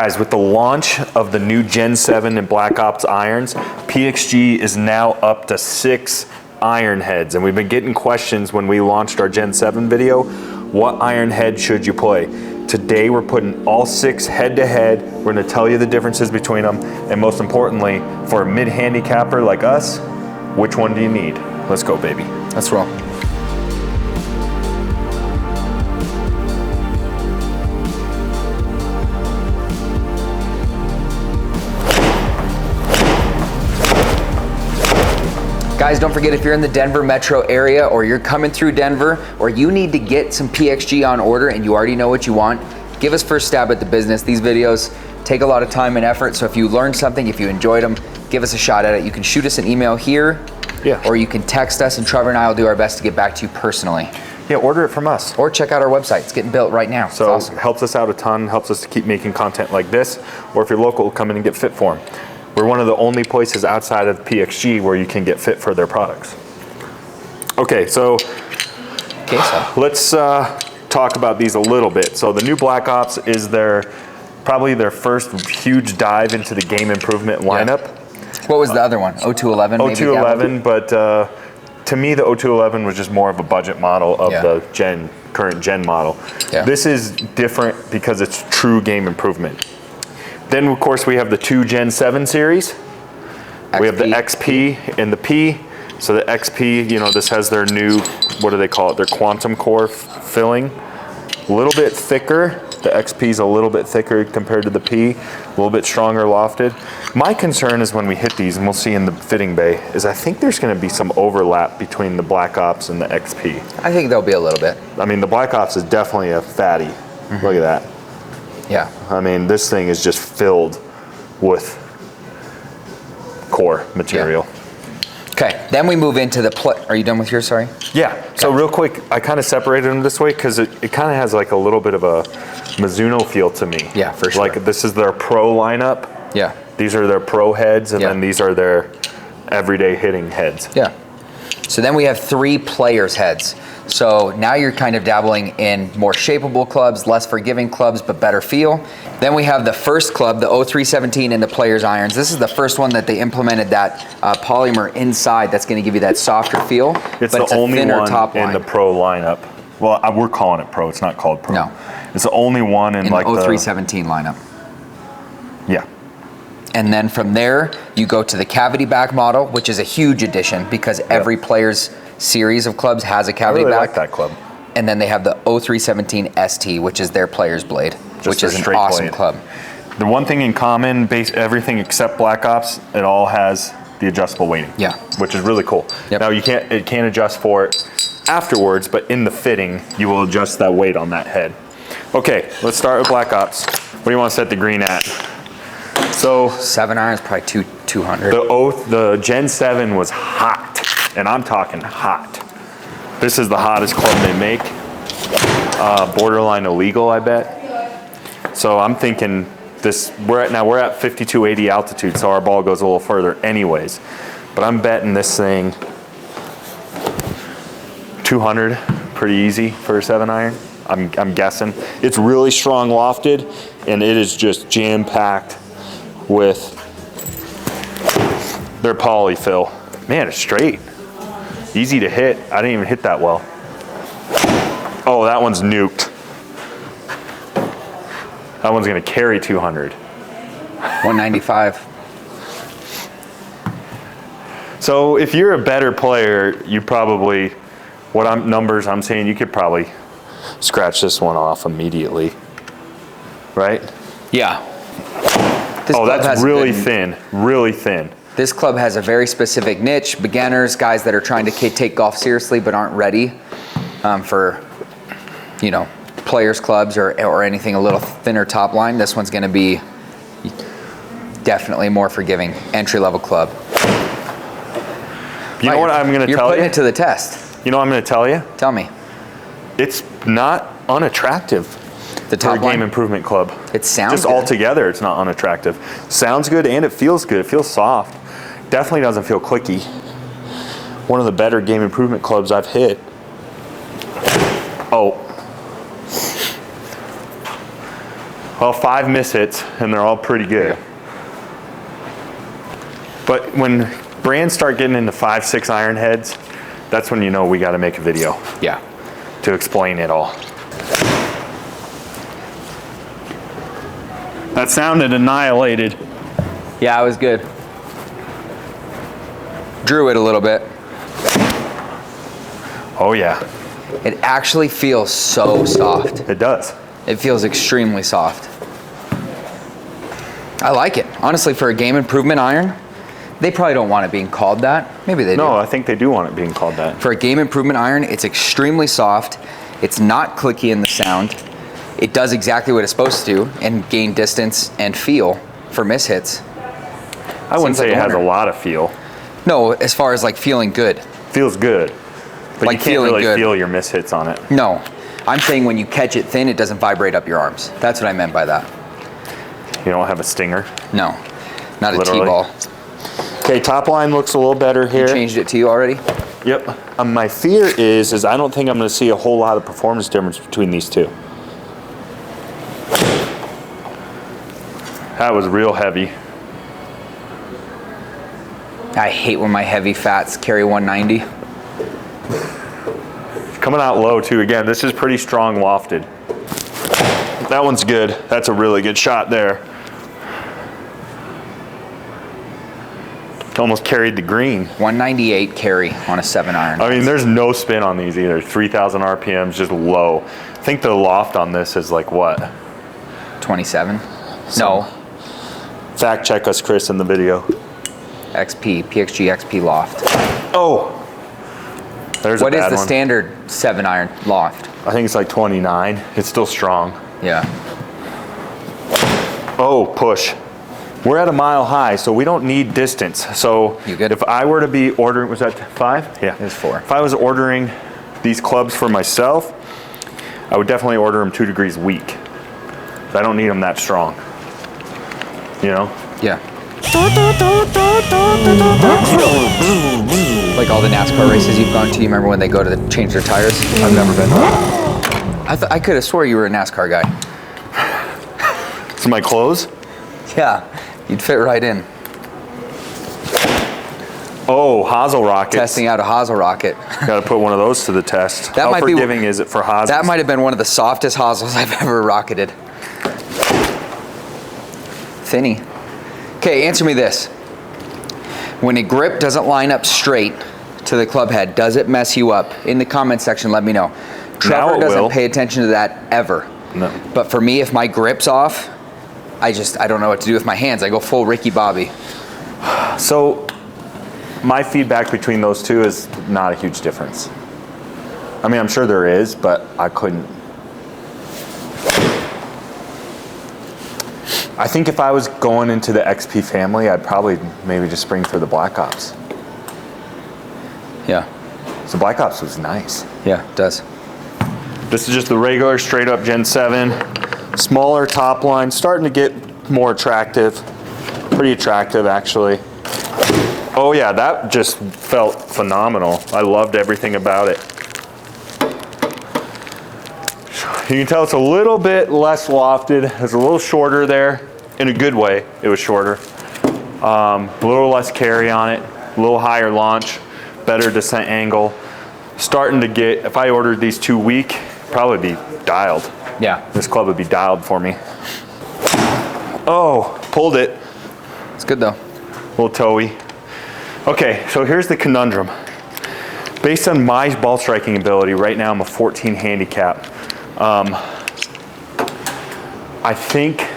Guys, with the launch of the new Gen 7 and Black Ops irons, PXG is now up to 6 iron heads. And we've been getting questions when we launched our Gen 7 video, what iron head should you play? Today we're putting all 6 head to head. We're gonna tell you the differences between them. And most importantly, for a mid-handicapper like us, which one do you need? Let's go, baby. Let's roll. Guys, don't forget, if you're in the Denver metro area or you're coming through Denver or you need to get some PXG on order and you already know what you want, give us first stab at the business. These videos take a lot of time and effort, so if you learned something, if you enjoyed them, give us a shot at it. You can shoot us an email here, or you can text us, and Trevor and I will do our best to get back to you personally. Yeah, order it from us. Or check out our website. It's getting built right now. So awesome. It helps us out a ton, helps us to keep making content like this, or if you're local, come in and get fit for them. We're one of the only places outside of PXG where you can get fit for their products. Okay, so let's talk about these a little bit. So the new Black Ops is probably their first huge dive into the game improvement lineup. Yeah. What was the other one? 0211 maybe? 0211, but to me the 0211 was just more of a budget model of the current gen model. Yeah. This is different because it's true game improvement. Then of course we have the 2 Gen 7 series. We have the XP and the P. So the XP, you know, this has their new, what do they call it? Their quantum core filling. A little bit thicker. The XP is a little bit thicker compared to the P. A little bit stronger lofted. My concern is when we hit these, and we'll see in the fitting bay, is I think there's going to be some overlap between the Black Ops and the XP. I think there'll be a little bit. I mean, the Black Ops is definitely a fatty. Mm-hmm. Look at that. Yeah. I mean, this thing is just filled with core material. Yeah. Okay, then we move into the are you done with yours, sorry? Yeah, okay. So real quick, I kind of separated them this way because it kind of has like a little bit of a Mizuno feel to me. Yeah, for sure. Like this is their pro lineup. Yeah. These are their pro heads, and then these are their everyday hitting heads. Yeah. So then we have 3 players' heads. So now you're kind of dabbling in more shapeable clubs, less forgiving clubs, but better feel. Then we have the first club, the 0317 and the players' irons. This is the first one that they implemented that polymer inside that's going to give you that softer feel. It's but the only one top line in the pro lineup. Well, we're calling it pro. It's not called pro. No. It's the only one in like the 0317 lineup. Yeah. And then from there, you go to the cavity back model, which is a huge addition because every player's series of clubs has a cavity back. I like that club. And then they have the 0317 ST, which is their player's blade, which is an awesome club. The one thing in common, everything except Black Ops, it all has the adjustable weighting. Yeah. Which is really cool. Yep. Now it can't adjust for it afterwards, but in the fitting, you will adjust that weight on that head. Okay, let's start with Black Ops. What do you want to set the green at? So 7 iron is probably 200. The Gen 7 was hot, and I'm talking hot. This is the hottest club they make. Borderline illegal, I bet. So I'm thinking we're at 5280 altitude, so our ball goes a little further anyways. But I'm betting this thing 200, pretty easy for a 7 iron. I'm guessing. It's really strong lofted, and it is just jam-packed with their polyfill. Man, it's straight. Easy to hit. I didn't even hit that well. Oh, that one's nuked. That one's gonna carry 200. 195. So if you're a better player, you probably, numbers I'm saying, you could probably scratch this one off immediately, right? Yeah. Oh, that's really thin, really thin. This club has a very specific niche. Beginners, guys that are trying to take golf seriously but aren't ready for, players clubs or anything a little thinner top line. This one's going to be definitely more forgiving entry-level club. You know what I'm going to tell you? You're putting it to the test. You know what I'm going to tell you? Tell me. It's not unattractive. The top for a game improvement club. It sounds just good. Altogether, it's not unattractive. Sounds good and it feels good. It feels soft. Definitely doesn't feel clicky. One of the better game improvement clubs I've hit. Well, 5 miss hits, and they're all pretty good. Yeah. But when brands start getting into 5-6 iron heads, that's when you know we got to make a video. Yeah. To explain it all. That sounded annihilated. Yeah, it was good. Drew it a little bit. Oh yeah. It actually feels so soft. It does. It feels extremely soft. I like it. Honestly, for a game improvement iron, they probably don't want it being called that. Maybe they do. No, I think they do want it being called that. For a game improvement iron, it's extremely soft. It's not clicky in the sound. It does exactly what it's supposed to and gain distance and feel for miss hits. I wouldn't say it has a lot of feel. No, as far as like feeling good. Feels good. But Like you can't feeling really good. feel your miss hits on it. No, I'm saying when you catch it thin, it doesn't vibrate up your arms. That's what I meant by that. You don't have a stinger. No, not Literally. a T-ball. Okay, top line looks a little better here. Changed it to you already? Yep. My fear is I don't think I'm going to see a whole lot of performance difference between these two. That was real heavy. I hate when my heavy fats carry 190. Coming out low too. Again, this is pretty strong lofted. That one's good. That's a really good shot there. Almost carried the green. 198 carry on a 7 iron. I mean, there's no spin on these either. 3,000 RPMs, just low. I think the loft on this is like what? 27? No, Fact check us, Chris, in the video. XP, PXG XP loft. Oh, there's What a is bad the one. standard 7 iron loft? I think it's like 29. It's still strong. Yeah. Oh, push. We're at a mile high, so we don't need distance. So You good? if I were to be ordering, was that 5? Yeah. It was 4. If I was ordering these clubs for myself, I would definitely order them 2 degrees weak. I don't need them that strong. You know? Yeah. Like all the NASCAR races you've gone to, you remember when they go to change their tires? I've never been. I could have swore you were a NASCAR guy. So my clothes? Yeah, you'd fit right in. Oh, Hazel rockets. Testing out a Hazel rocket. Got to put one of those to the test. That How might be- forgiving is it for Hazel? That might have been one of the softest Hazels I've ever rocketed. Thinny. Okay, answer me this. When a grip doesn't line up straight to the club head, does it mess you up? In the comment section, let me know. Trevor it doesn't will. pay attention to that ever. No. But for me, if my grip's off, I don't know what to do with my hands. I go full Ricky Bobby. So my feedback between those two is not a huge difference. I mean, I'm sure there is, but I couldn't. I think if I was going into the XP family, I'd probably maybe just spring for the Black Ops. Yeah, So Black Ops was nice. yeah, it does. This is just the regular straight up Gen 7. Smaller top line, starting to get more attractive. Pretty attractive actually. Oh yeah, that just felt phenomenal. I loved everything about it. You can tell it's a little bit less lofted. It's a little shorter there. In a good way, it was shorter. A little less carry on it, a little higher launch, better descent angle. Starting to get, if I ordered these 2 week, probably be dialed. Yeah, This club would be dialed for me. Oh, pulled it. it's good though. A little toey. Okay, so here's the conundrum. Based on my ball striking ability, right now I'm a 14 handicap. I think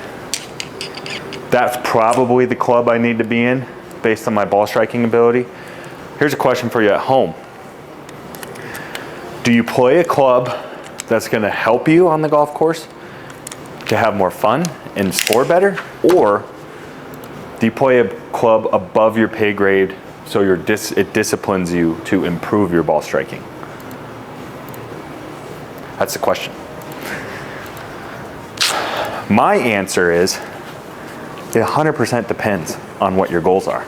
that's probably the club I need to be in based on my ball striking ability. Here's a question for you at home. Do you play a club that's gonna help you on the golf course to have more fun and score better? Or do you play a club above your pay grade so it disciplines you to improve your ball striking? That's the question. My answer is, it 100% depends on what your goals are.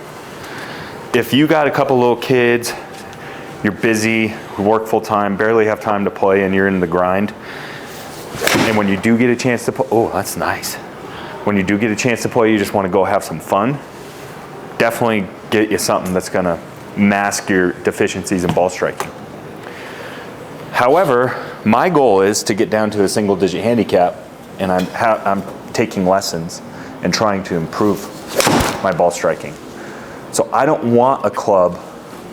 If you got a couple little kids, you're busy, work full time, barely have time to play, and you're in the grind, and when you do get a chance to play, oh, that's nice. when you do get a chance to play, you just want to go have some fun, definitely get you something that's going to mask your deficiencies in ball striking. However, my goal is to get down to a single digit handicap, and I'm taking lessons and trying to improve my ball striking. So I don't want a club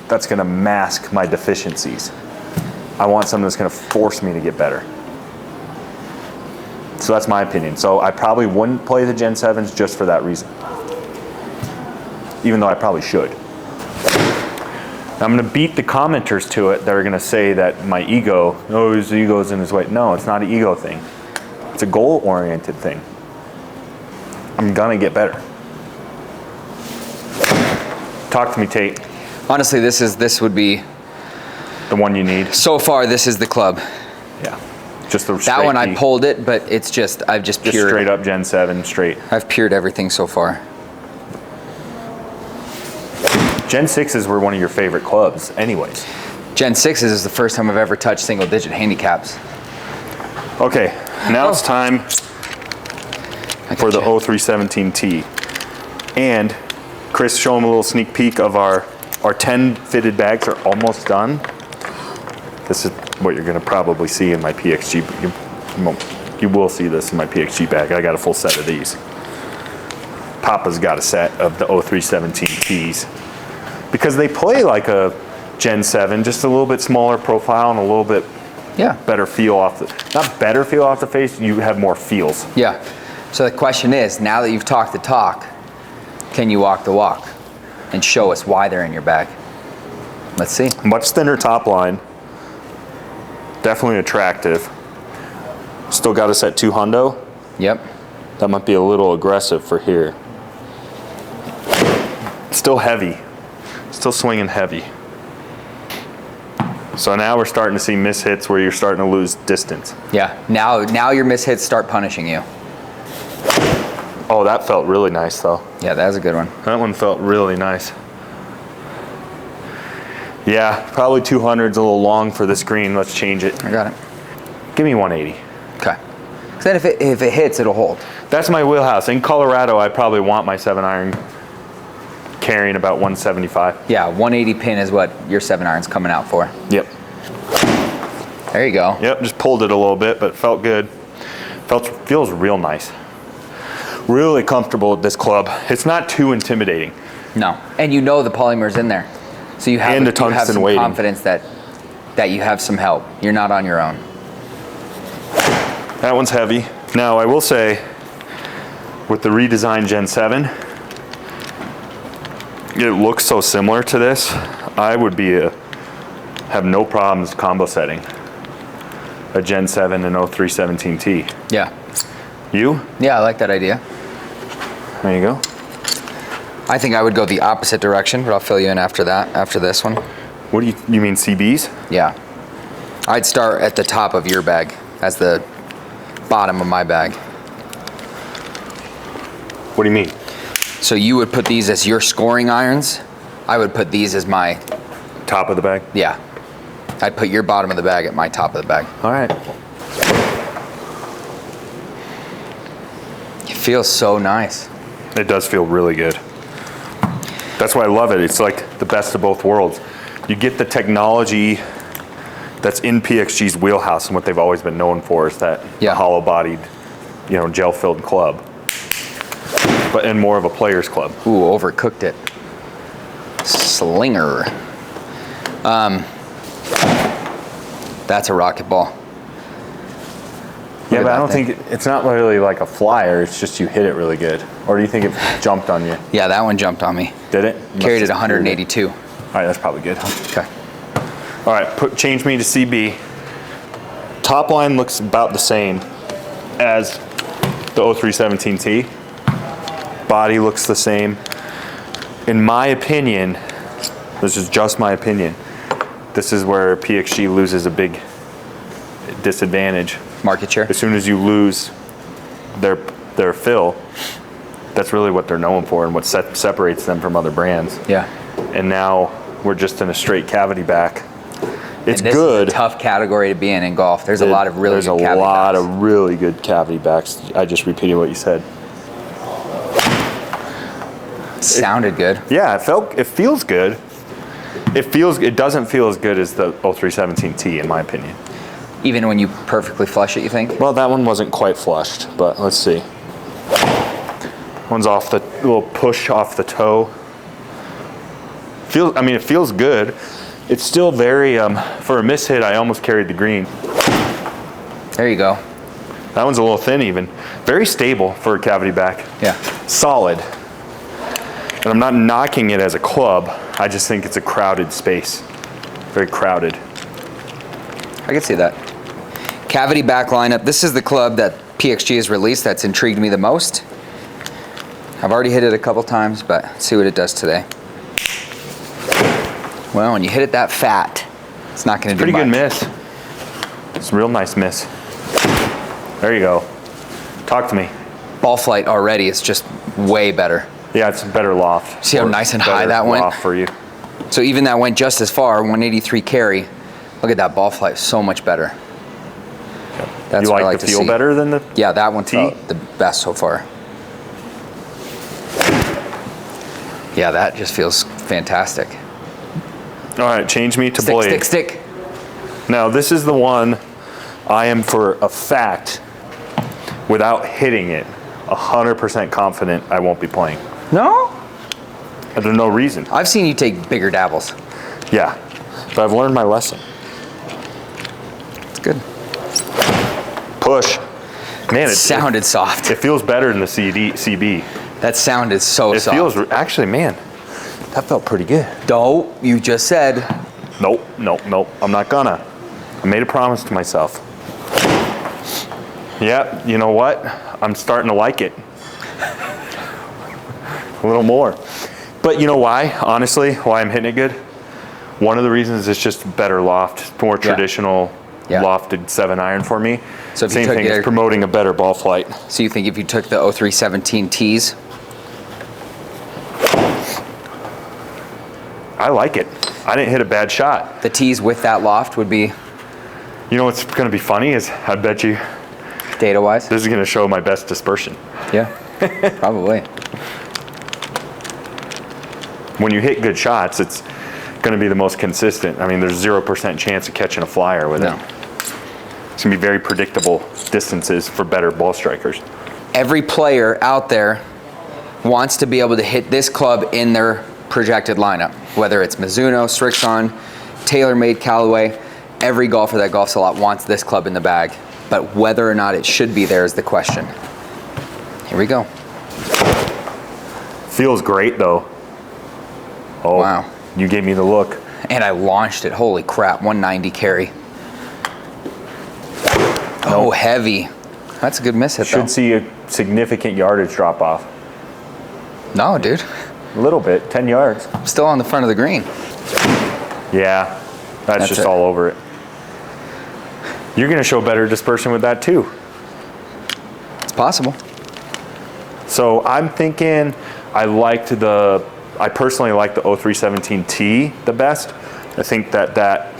that's going to mask my deficiencies. I want something that's going to force me to get better. So that's my opinion. So I probably wouldn't play the Gen 7s just for that reason, even though I probably should. I'm going to beat the commenters to it that are going to say that my ego, oh, his ego's in his way. No, it's not an ego thing. It's a goal-oriented thing. I'm going to get better. Talk to me, Tate. Honestly, this would be the one you need. So far, this is the club. Yeah. Just the that one, I pulled it, but it's just, I've just pured. Straight up Gen 7, straight. I've pured everything so far. Gen 6s were one of your favorite clubs anyways. Gen 6s is the first time I've ever touched single digit handicaps. Okay, now it's time for the 0317T. And Chris, show them a little sneak peek of our 10 fitted bags are almost done. This is what you're gonna probably see in my PXG. You will see this in my PXG bag. I got a full set of these. Papa's got a set of the 0317Ts. Because they play like a Gen 7, just a little bit smaller profile and a little bit better feel off the, not better feel off the face, you have more feels. Yeah, so the question is, now that you've talked the talk, can you walk the walk? And show us why they're in your bag. Let's see. Much thinner top line, definitely attractive. Still got us at 2 hundo. Yep. That might be a little aggressive for here. Still heavy. Still swinging heavy. So now we're starting to see mishits where you're starting to lose distance. Yeah, now your mishits start punishing you. Oh, that felt really nice though. Yeah, that was a good one. That one felt really nice. Yeah, probably 200's a little long for this green. Let's change it. I got it. Give me 180. Okay. Because then if it hits, it'll hold. That's my wheelhouse. In Colorado, I probably want my 7-iron carrying about 175. Yeah, 180 pin is what your 7-iron's coming out for. Yep. There you go. Yep, just pulled it a little bit, but felt good. Feels real nice. Really comfortable with this club. It's not too intimidating. No, and you know the polymer's in there. So you have, some confidence that you have some help. You're not on your own. That one's heavy. Now, I will say, with the redesigned Gen 7, it looks so similar to this. I would have no problems combo setting a Gen 7 and 0317T. Yeah. You? Yeah, I like that idea. There you go. I think I would go the opposite direction, but I'll fill you in after that, after this one. What do you mean CBs? Yeah. I'd start at the top of your bag as the bottom of my bag. What do you mean? So you would put these as your scoring irons. I would put these as my top of the bag? Yeah. I'd put your bottom of the bag at my top of the bag. All right. It feels so nice. It does feel really good. That's why I love it. It's like the best of both worlds. You get the technology that's in PXG's wheelhouse, and what they've always been known for is that hollow-bodied, gel-filled club, but in more of a player's club. Ooh, overcooked it. Slinger. That's a rocket ball. Yeah, but I don't think it's not really like a flyer. It's just you hit it really good. Or do you think it jumped on you? Yeah, that one jumped on me. Did it? Carried it 182. All right, that's probably good. Okay. All right, change me to CB. Top line looks about the same as the 0317T. Body looks the same. In my opinion, this is just my opinion, this is where PXG loses a big disadvantage. Market share? As soon as you lose their fill, that's really what they're known for and what separates them from other brands. Yeah. And now we're just in a straight cavity back. It's and this good. Is a tough category to be in golf. There's a lot of really good cavity backs. There's a lot of really good cavity backs. I just repeated what you said. Sounded good. Yeah, it feels good. It doesn't feel as good as the 0317T in my opinion. Even when you perfectly flush it, you think? Well, that one wasn't quite flushed, but let's see. One's off the little push off the toe. It feels good. It's still very, for a miss hit, I almost carried the green. There you go. That one's a little thin even. Very stable for a cavity back. Yeah. Solid. And I'm not knocking it as a club. I just think it's a crowded space. Very crowded. I can see that. Cavity back lineup. This is the club that PXG has released that's intrigued me the most. I've already hit it a couple times, but let's see what it does today. Well, when you hit it that fat, it's not going to do much. Pretty good miss. It's a real nice miss. There you go. Talk to me. Ball flight already is just way better. Yeah, it's a better loft. See how nice and high that went? Loft for you. So even that went just as far, 183 carry. Look at that ball flight, so much better. Yep. That's you what I like like the to feel see. better than the Yeah, that one T? felt the best so far. Yeah, that just feels fantastic. All right, change me to Stick, blade. stick. Now this is the one I am for a fact, without hitting it, 100% confident I won't be playing. No? There's no reason. I've seen you take bigger dabbles. Yeah, but I've learned my lesson. It's good. Push. Man, it Sounded soft. It feels better than the CB. That sounded so It soft. feels, actually, man, that felt pretty good. No, you just said. Nope. I'm not gonna. I made a promise to myself. Yeah, you know what? I'm starting to like it. A little more. But you know why, honestly, why I'm hitting it good? One of the reasons is just better loft, more traditional lofted 7 iron for me. So if Same you took thing, it's promoting a better ball flight. So you think if you took the 0317 Ts? I like it. I didn't hit a bad shot. The Ts with that loft would be, You know what's gonna be funny is, I bet you, data-wise? this is gonna show my best dispersion. Yeah, probably. When you hit good shots, it's gonna be the most consistent. I mean, there's 0% chance of catching a flyer with it. It's gonna be very predictable distances for better ball strikers. Every player out there wants to be able to hit this club in their projected lineup, whether it's Mizuno, Strixon, TaylorMade, Callaway. Every golfer that golfs a lot wants this club in the bag, but whether or not it should be there is the question. Here we go. Feels great though. Oh, Wow. You gave me the look. And I launched it, holy crap, 190 carry. Oh, heavy. That's a good miss hit though. Should see a significant yardage drop off. No, dude. A little bit, 10 yards. I'm still on the front of the green. Yeah, that's just it. all over it. You're gonna show better dispersion with that too. It's possible. So I'm thinking I personally like the 0317T the best. I think that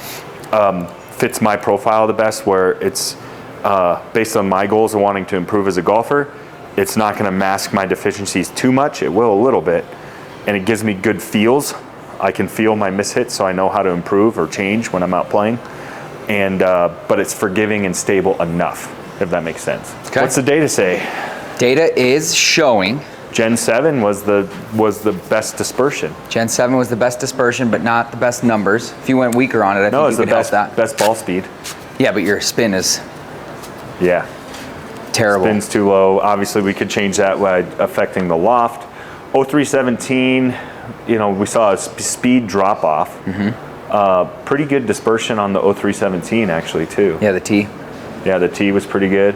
fits my profile the best, where it's based on my goals of wanting to improve as a golfer. It's not gonna mask my deficiencies too much. It will a little bit. And it gives me good feels. I can feel my mishits, so I know how to improve or change when I'm out playing. And but it's forgiving and stable enough, if that makes sense. Okay. What's the data say? Data is showing Gen 7 was the best dispersion. Gen 7 was the best dispersion, but not the best numbers. If you went weaker on it, I No, think it's you the could help that. best ball speed. Yeah, but your spin is Yeah, terrible. spin's too low. Obviously, we could change that by affecting the loft. 0317, you know, we saw a speed drop off. Pretty good dispersion on the 0317 actually too. Yeah, the T. Yeah, the T was pretty good.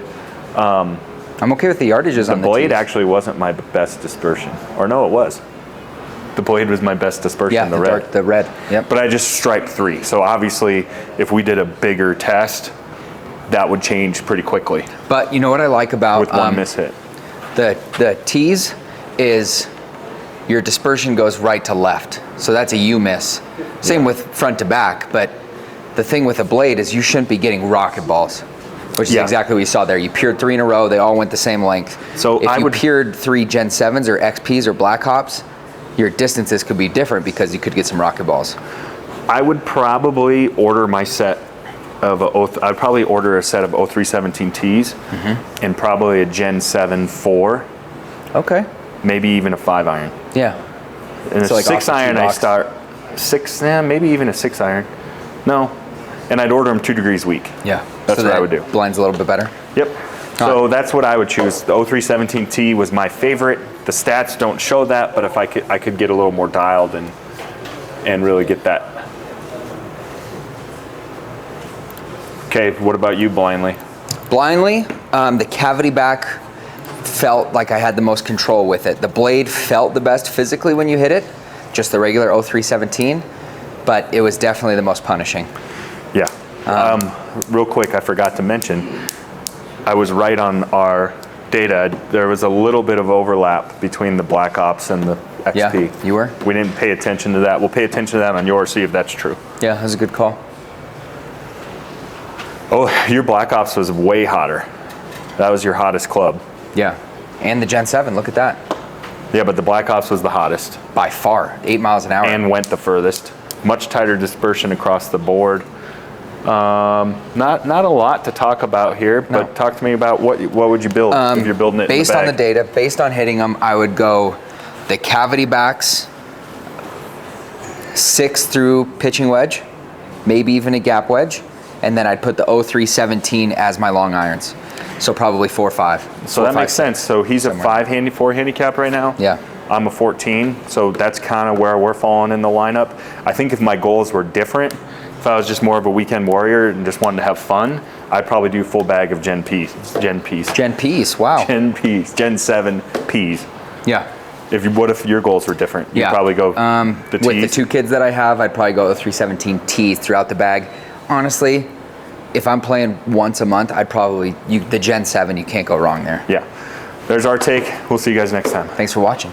I'm okay with the yardages on The the blade Ts. actually wasn't my best dispersion. Or no, it was. The blade was my best dispersion, Yeah, the red. the red. Yep. But I just striped 3. So obviously, if we did a bigger test, that would change pretty quickly But you know what I like about with one miss hit. the T's is your dispersion goes right to left. So that's a U miss. Same with front to back, but the thing with a blade is you shouldn't be getting rocket balls, which is exactly what you saw there. You peered 3 in a row, they all went the same length. So if I you would- peered 3 Gen 7s or XPs or Black Hops, your distances could be different because you could get some rocket balls. I would probably order my set of I'd probably order a set of 0317Ts and probably a Gen 7 4. Okay. Maybe even a 5 iron. Yeah. And so a like 6 iron I start 6, maybe even a 6 iron. No. And I'd order them 2 degrees weak. Yeah. That's so what I would do. Blinds a little bit better. Yep. So that's what I would choose. The 0317T was my favorite. The stats don't show that, but if I could get a little more dialed and really get that. Okay, what about you, blindly? Blindly, the cavity back felt like I had the most control with it. The blade felt the best physically when you hit it, just the regular 0317, but it was definitely the most punishing. Yeah. Real quick, I forgot to mention, I was right on our data. There was a little bit of overlap between the Black Ops and the XP. Yeah, you were? We didn't pay attention to that. We'll pay attention to that on yours, see if that's true. Yeah, that was a good call. Oh, your Black Ops was way hotter. That was your hottest club. Yeah, and the Gen 7, look at that. Yeah, but the Black Ops was the hottest. By far, 8 miles an hour. And went the furthest. Much tighter dispersion across the board. Not a lot to talk about here, but talk to me about what would you build if you're building it based in the bag. on the data, based on hitting them, I would go the cavity backs, 6 through pitching wedge, maybe even a gap wedge, and then I'd put the 0317 as my long irons. So probably 4-5. So that makes sense. So he's a 4 handicap right now. Yeah. I'm a 14, so that's kind of where we're falling in the lineup. I think if my goals were different, if I was just more of a weekend warrior and just wanted to have fun, I'd probably do full bag of Gen Peas, wow. Gen Peas, Gen 7 Peas. Yeah. What if your goals were different? You'd probably go the Ts? With the 2 kids that I have, I'd probably go the 317 Ts throughout the bag. Honestly, if I'm playing once a month, I'd probably, the Gen 7, you can't go wrong there. Yeah. There's our take. We'll see you guys next time. Thanks for watching.